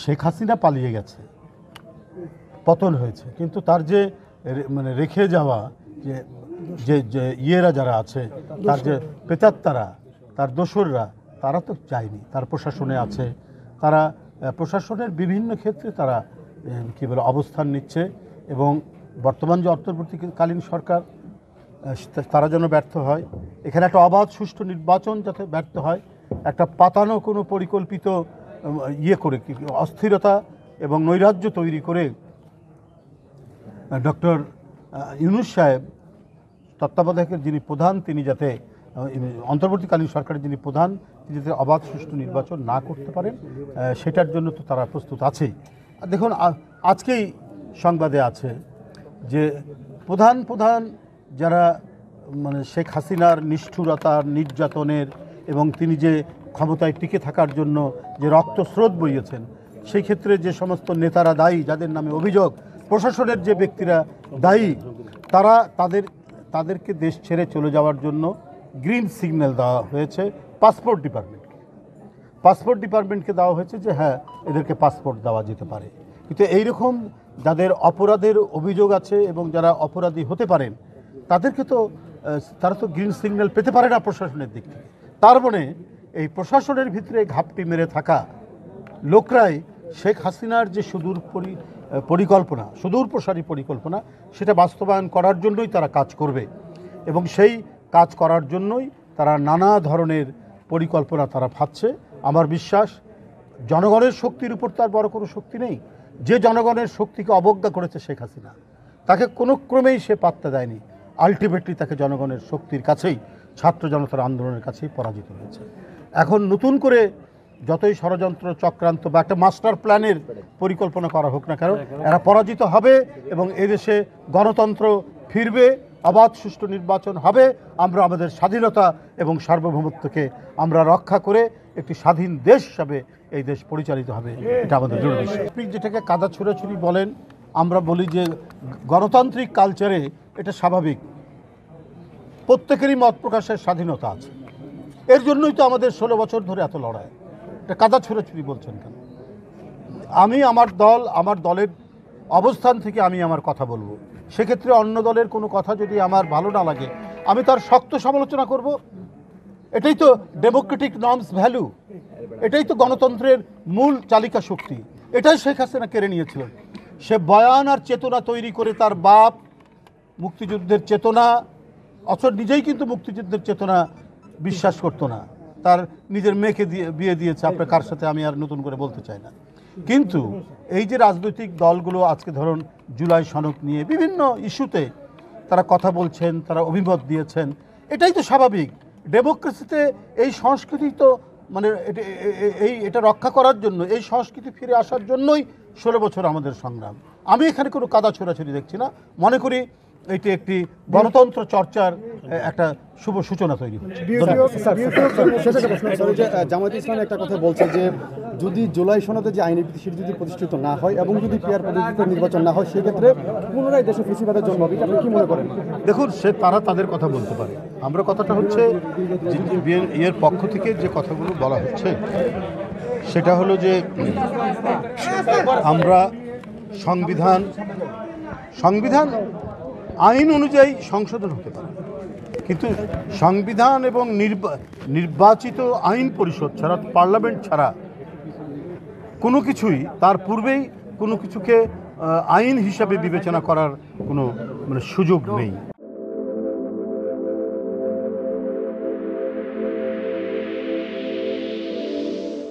শেখ হাসিনা পালিয়ে গেছে, পতন হয়েছে, কিন্তু তার যে মানে রেখে যাওয়া যে যে যে ইয়েরা যারা আছে, তার যে প্রেতাত্মারা, তার দোসররা, তারা তো যায়নি, তার প্রশাসনে আছে। তারা প্রশাসনের বিভিন্ন ক্ষেত্রে তারা কী বলে অবস্থান নিচ্ছে, এবং বর্তমান যে অন্তর্বর্তীকালীন সরকার তারা যেন ব্যর্থ হয়, এখানে একটা অবাধ সুষ্ঠু নির্বাচন যাতে ব্যর্থ হয়, একটা পাতানো কোনো পরিকল্পিত ইয়ে করে অস্থিরতা এবং নৈরাজ্য তৈরি করে ডক্টর ইউনূস সাহেব তত্ত্বাবধায়কের যিনি প্রধান, তিনি যাতে অন্তর্বর্তীকালীন সরকারের যিনি প্রধান, তিনি যাতে অবাধ সুষ্ঠু নির্বাচন না করতে পারেন, সেটার জন্য তো তারা প্রস্তুত আছেই। দেখুন, আজকেই সংবাদে আছে যে প্রধান যারা মানে শেখ হাসিনার নিষ্ঠুরতার, নির্যাতনের এবং তিনি যে ক্ষমতায় টিকে থাকার জন্য যে রক্তস্রোত বইয়েছেন, সেই ক্ষেত্রে যে সমস্ত নেতারা দায়ী, যাদের নামে অভিযোগ, প্রশাসনের যে ব্যক্তিরা দায়ী, তারা তাদেরকে দেশ ছেড়ে চলে যাওয়ার জন্য গ্রিন সিগন্যাল দেওয়া হয়েছে পাসপোর্ট ডিপার্টমেন্টকে দেওয়া হয়েছে যে হ্যাঁ, এদেরকে পাসপোর্ট দেওয়া যেতে পারে। কিন্তু এইরকম যাদের অপরাধের অভিযোগ আছে এবং যারা অপরাধী হতে পারেন, তাদেরকে তো তারা তো গ্রিন সিগন্যাল পেতে পারে না প্রশাসনের দিক থেকে। তার মানে এই প্রশাসনের ভিতরে ঘাপটি মেরে থাকা লোকরাই শেখ হাসিনার যে সুদূরপ্রসারী পরিকল্পনা, সেটা বাস্তবায়ন করার জন্যই তারা কাজ করবে, এবং সেই কাজ করার জন্যই তারা নানা ধরনের পরিকল্পনা তারা ভাবছে। আমার বিশ্বাস, জনগণের শক্তির উপর তার বড় কোনো শক্তি নেই। যে জনগণের শক্তিকে অবজ্ঞা করেছে শেখ হাসিনা, তাকে কোনো ক্রমেই সে পাত্তা দেয়নি। আলটিমেটলি তাকে জনগণের শক্তির কাছেই, ছাত্র জনতার আন্দোলনের কাছেই পরাজিত হয়েছে। এখন নতুন করে যতই ষড়যন্ত্র, চক্রান্ত বা একটা মাস্টার প্ল্যানের পরিকল্পনা করা হোক না কেন, এরা পরাজিত হবে এবং এদেশে গণতন্ত্র ফিরবে, অবাধ সুষ্ঠু নির্বাচন হবে। আমরা আমাদের স্বাধীনতা এবং সার্বভৌমত্বকে আমরা রক্ষা করে একটি স্বাধীন দেশ হিসাবে এই দেশ পরিচালিত হবে, এটা আমাদের দৃঢ় বিশ্বাস। আপনি যেটাকে কাদা ছোড়াছুড়ি বলেন, আমরা বলি যে গণতান্ত্রিক কালচারে এটা স্বাভাবিক, প্রত্যেকেরই মত প্রকাশের স্বাধীনতা আছে। এর জন্যই তো আমাদের 16 বছর ধরে এত লড়াই। এটা কাদা ছোড়াছুড়ি বলছেন কেন? আমি আমার দলের অবস্থান থেকে আমি আমার কথা বলবো। সেক্ষেত্রে অন্য দলের কোনো কথা যদি আমার ভালো না লাগে, আমি তার শক্ত সমালোচনা করব। এটাই তো ডেমোক্রেটিক নর্মস ভ্যালু, এটাই তো গণতন্ত্রের মূল চালিকা শক্তি। এটাই শেখ হাসিনা কেড়ে নিয়েছিলেন। সে বয়ান আর চেতনা তৈরি করে তার বাপ মুক্তিযুদ্ধের চেতনা, অথচ নিজেই কিন্তু মুক্তিযুদ্ধের চেতনা বিশ্বাস করতো না। তার নিজের মেয়েকে বিয়ে দিয়েছে, আপনার কার সাথে আমি আর নতুন করে বলতে চাই না। কিন্তু এই যে রাজনৈতিক দলগুলো আজকে ধরুন জুলাই সনদ নিয়ে বিভিন্ন ইস্যুতে তারা কথা বলছেন, তারা অভিমত দিয়েছেন, এটাই তো স্বাভাবিক। ডেমোক্রেসিতে এই সংস্কৃতি তো মানে এটা রক্ষা করার জন্য, এই সংস্কৃতি ফিরে আসার জন্যই 16 বছর আমাদের সংগ্রাম। আমি এখানে কোনো কাদা ছোড়াছুড়ি দেখছি না। মনে করি এটি একটি গণতন্ত্র চর্চার একটা শুভ সূচনা তৈরি হচ্ছে। জামায়াতে ইসলাম একটা কথা বলছে যে যদি জুলাই সনদে যে আইনি ভিত্তি সেটি যদি প্রতিষ্ঠিত না হয় এবং যদি পিআর পদ্ধতিতে নির্বাচন না হয়, সেক্ষেত্রে পুনরায় দেশে ফেসিবাদের জন্ম হবে। আপনি কি মনে করেন? দেখুন, তারা তাদের কথা বলতে পারে। আমরা কথাটা হচ্ছে এর পক্ষ থেকে যে কথাগুলো বলা হচ্ছে সেটা হলো যে আমরা সংবিধান আইন অনুযায়ী সংশোধন হতে পারে, কিন্তু সংবিধান এবং নির্বাচিত আইন পরিষদ ছাড়া, পার্লামেন্ট ছাড়া কোনো কিছুই, তার পূর্বেই কোনো কিছুকে আইন হিসাবে বিবেচনা করার কোনো সুযোগ নেই।